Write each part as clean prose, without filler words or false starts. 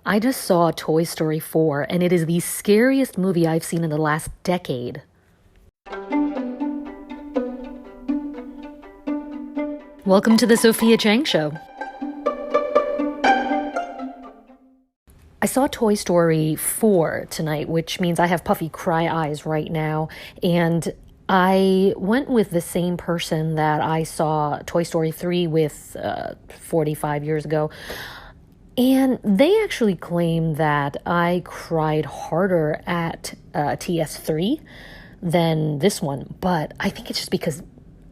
I just saw Toy Story 4, and it is the scariest movie I've seen in the last decade. Welcome to the Sophia Chang Show. I saw Toy Story 4 tonight, which means I have puffy cry eyes right now, and I went with the same person that I saw Toy Story 3 with 45 years ago. And they actually claim that I cried harder at TS3 than this one. But I think it's just because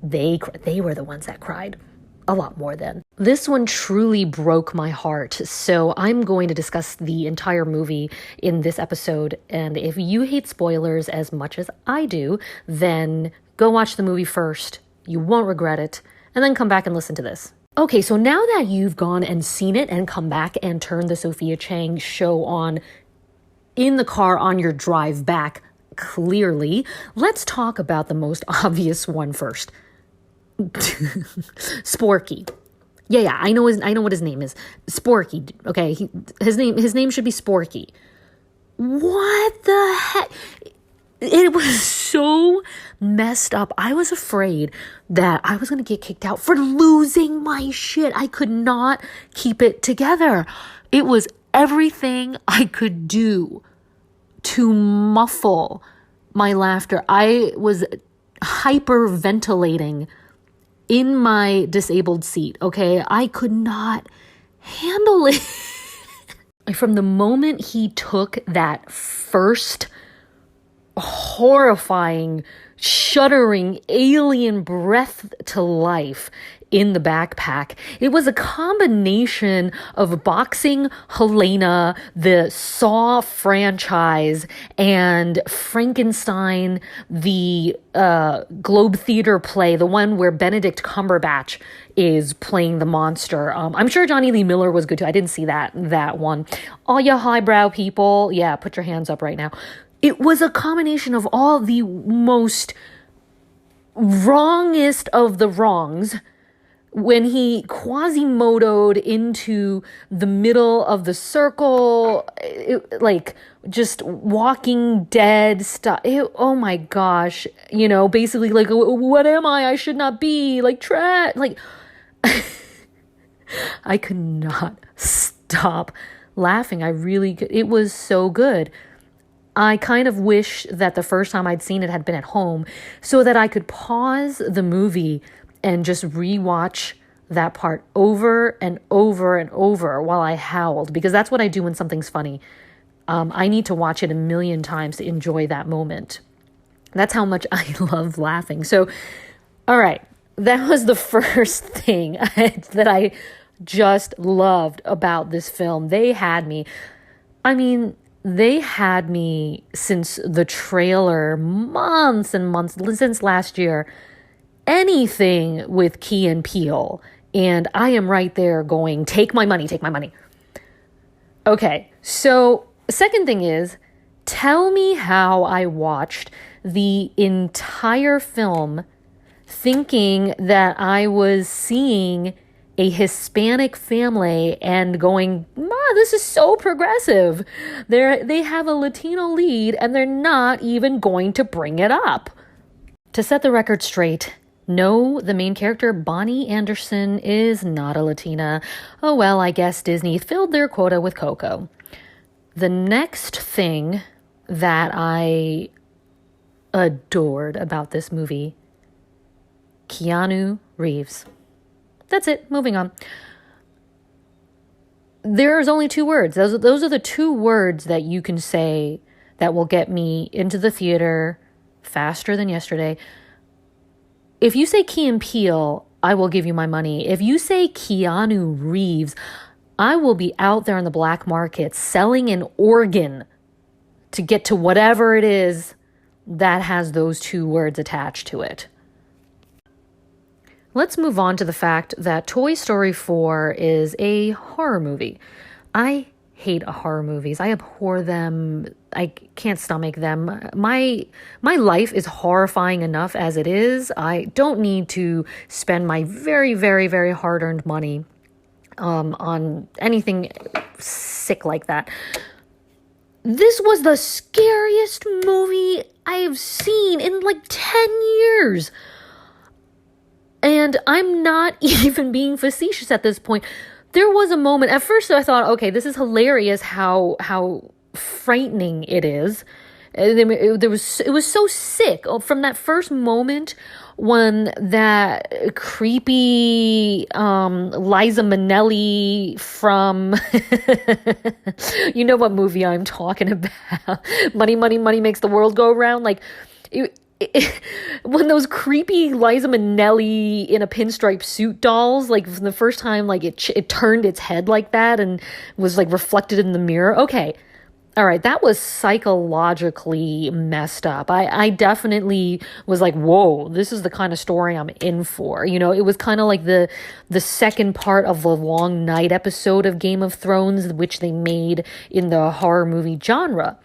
they were the ones that cried a lot more than. This one truly broke my heart. So I'm going to discuss the entire movie in this episode. And if you hate spoilers as much as I do, then go watch the movie first. You won't regret it. And then come back and listen to this. Okay, so now that you've gone and seen it and come back and turned the Sophia Chang Show on in the car on your drive back, clearly, let's talk about the most obvious one first. Sporky. Yeah, I know what his name is. Sporky. Okay, his name should be Sporky. What the heck? It was so messed up. I was afraid that I was going to get kicked out for losing my shit. I could not keep it together. It was everything I could do to muffle my laughter. I was hyperventilating in my disabled seat, okay? I could not handle it. From the moment he took that first horrifying, shuddering alien breath to life in the backpack, it was a combination of boxing Helena, the Saw franchise, and Frankenstein, the Globe Theater play, the one where Benedict Cumberbatch is playing the monster. I'm sure Johnny Lee Miller was good too. I didn't see that one. All you highbrow people, yeah, put your hands up right now. It was a combination of all the most wrongest of the wrongs when he Quasimodo'd into the middle of the circle, like just Walking Dead stuff. Oh my gosh. Basically like, what am I? I should not be like trash. Like, I could not stop laughing. I really could. It was so good. I kind of wish that the first time I'd seen it had been at home so that I could pause the movie and just rewatch that part over and over and over while I howled, because that's what I do when something's funny. I need to watch it a million times to enjoy that moment. That's how much I love laughing. So, all right, that was the first thing that I just loved about this film. They had me. They had me since the trailer, months and months, since last year. Anything with Key and Peele, and I am right there going, take my money, take my money. Okay, so second thing is, tell me how I watched the entire film thinking that I was seeing a Hispanic family and going, Ma, this is so progressive. They have a Latino lead and they're not even going to bring it up. To set the record straight, no, the main character, Bonnie Anderson, is not a Latina. Oh well, I guess Disney filled their quota with Coco. The next thing that I adored about this movie, Keanu Reeves. That's it. Moving on. There's only two words. Those are the two words that you can say that will get me into the theater faster than yesterday. If you say Key and Peele, I will give you my money. If you say Keanu Reeves, I will be out there in the black market selling an organ to get to whatever it is that has those two words attached to it. Let's move on to the fact that Toy Story 4 is a horror movie. I hate horror movies. I abhor them. I can't stomach them. My life is horrifying enough as it is. I don't need to spend my very, very, very hard-earned money on anything sick like that. This was the scariest movie I've seen in like 10 years. And I'm not even being facetious at this point. There was a moment, at first I thought, okay, this is hilarious how frightening it is. It was so sick from that first moment when that creepy Liza Minnelli from you know what movie I'm talking about. Money, money, money makes the world go round. Like when those creepy Liza Minnelli in a pinstripe suit dolls, like from the first time, like it turned its head like that and was like reflected in the mirror. Okay. All right, that was psychologically messed up. I definitely was like, whoa, this is the kind of story I'm in for. You know, it was kind of like the second part of the Long Night episode of Game of Thrones, which they made in the horror movie genre.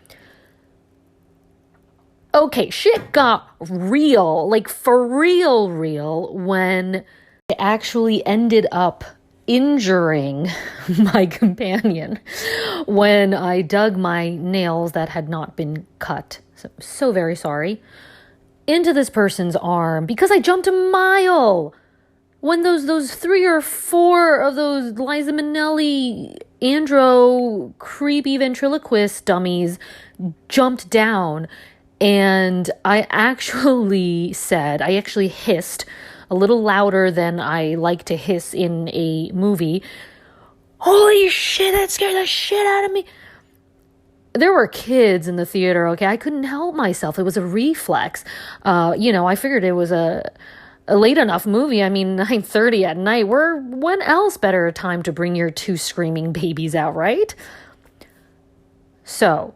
Okay, shit got real, like for real, when it actually ended up injuring my companion when I dug my nails that had not been cut. So very sorry. Into this person's arm because I jumped a mile. When those 3 or 4 of those Liza Minnelli andro creepy ventriloquist dummies jumped down, and I actually hissed a little louder than I like to hiss in a movie. Holy shit, that scared the shit out of me. There were kids in the theater, okay? I couldn't help myself. It was a reflex. I figured it was a late enough movie. I mean, 9:30 at night. When else better a time to bring your 2 screaming babies out, right? So,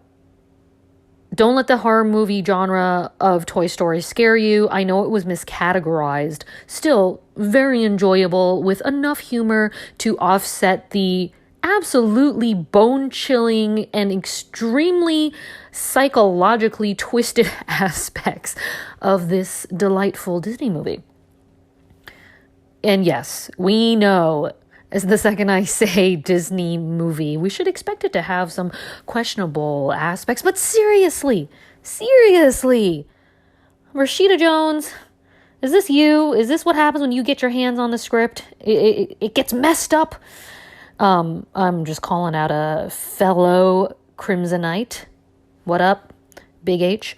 don't let the horror movie genre of Toy Story scare you. I know it was miscategorized. Still, very enjoyable with enough humor to offset the absolutely bone-chilling and extremely psychologically twisted aspects of this delightful Disney movie. And yes, we know, as the second I say Disney movie, we should expect it to have some questionable aspects. But seriously, Rashida Jones, is this you? Is this what happens when you get your hands on the script? It gets messed up. I'm just calling out a fellow Crimsonite. What up, Big H?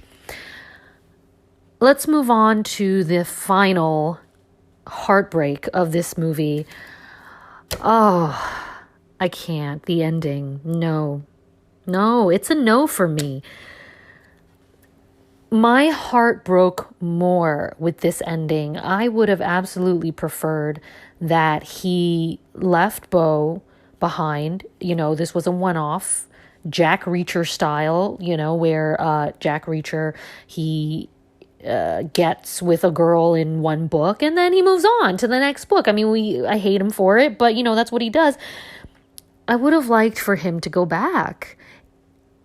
Let's move on to the final heartbreak of this movie. Oh, I can't. The ending. No, it's a no for me. My heart broke more with this ending. I would have absolutely preferred that he left Bo behind. You know, this was a one-off, Jack Reacher style, where Jack Reacher, he gets with a girl in one book and then he moves on to the next book. I mean, I hate him for it, but that's what he does. I would have liked for him to go back,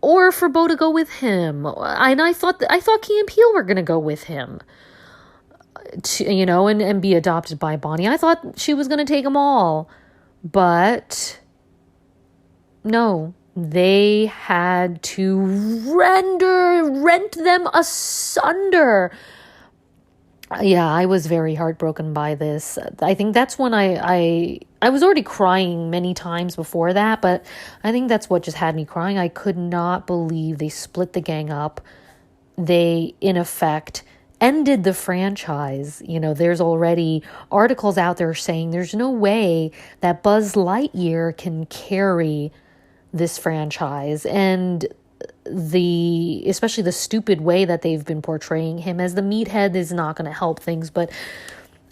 or for Bo to go with him. And I thought Key and Peele were going to go with him, and be adopted by Bonnie. I thought she was going to take them all, but no. They had to rent them asunder. Yeah, I was very heartbroken by this. I think that's when I was already crying many times before that, but I think that's what just had me crying. I could not believe they split the gang up. They, in effect, ended the franchise. There's already articles out there saying there's no way that Buzz Lightyear can carry this franchise, and especially the stupid way that they've been portraying him as the meathead is not going to help things. But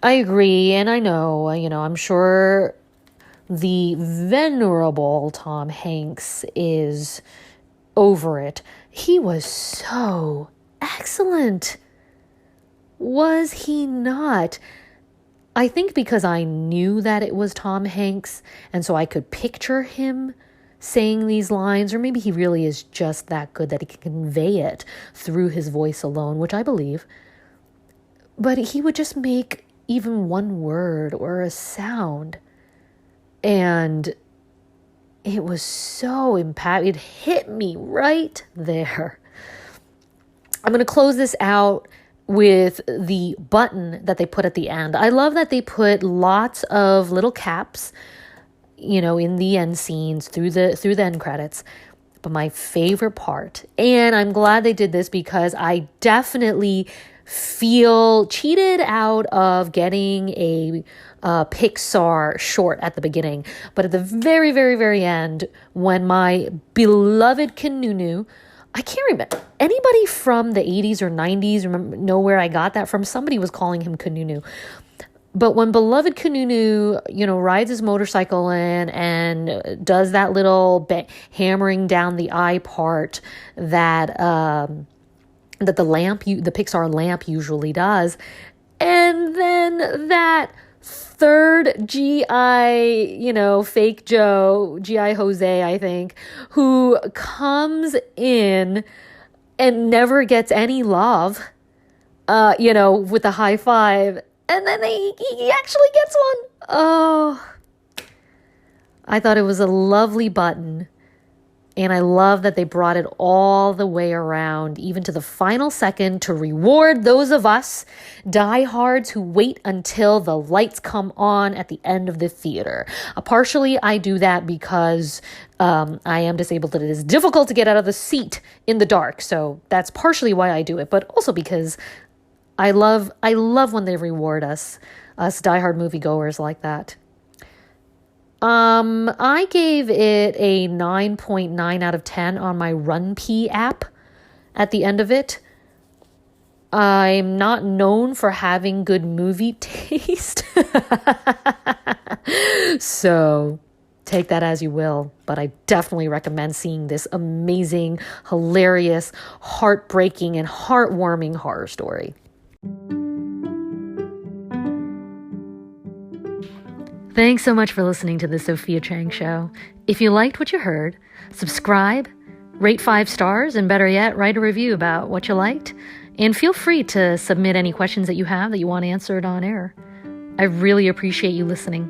I agree, and I know, I'm sure the venerable Tom Hanks is over it. He was so excellent, was he not? I think because I knew that it was Tom Hanks, and so I could picture him saying these lines, or maybe he really is just that good that he can convey it through his voice alone, which I believe. But he would just make even one word or a sound, and it was so impactful. It hit me right there. I'm going to close this out with the button that they put at the end. I love that they put lots of little caps, in the end scenes through the end credits. But my favorite part, and I'm glad they did this because I definitely feel cheated out of getting a Pixar short at the beginning. But at the very, very, very end, when my beloved Keanu, I can't remember, anybody from the 80s or 90s know where I got that from? Somebody was calling him Keanu. But when beloved Keanu, rides his motorcycle in and does that little hammering down the eye part that that the Pixar lamp usually does, and then that third GI, fake Joe, GI Jose, I think, who comes in and never gets any love, with the high five. And then he actually gets one. Oh, I thought it was a lovely button. And I love that they brought it all the way around, even to the final second, to reward those of us diehards who wait until the lights come on at the end of the theater. Partially, I do that because I am disabled and it is difficult to get out of the seat in the dark. So that's partially why I do it, but also because I love when they reward us diehard moviegoers like that. I gave it a 9.9 out of 10 on my RunPee app at the end of it. I'm not known for having good movie taste. So take that as you will, but I definitely recommend seeing this amazing, hilarious, heartbreaking, and heartwarming horror story. Thanks so much for listening to the Sophia Chang Show. If you liked what you heard, subscribe, rate 5 stars, and better yet, write a review about what you liked. And feel free to submit any questions that you have that you want answered on air. I really appreciate you listening.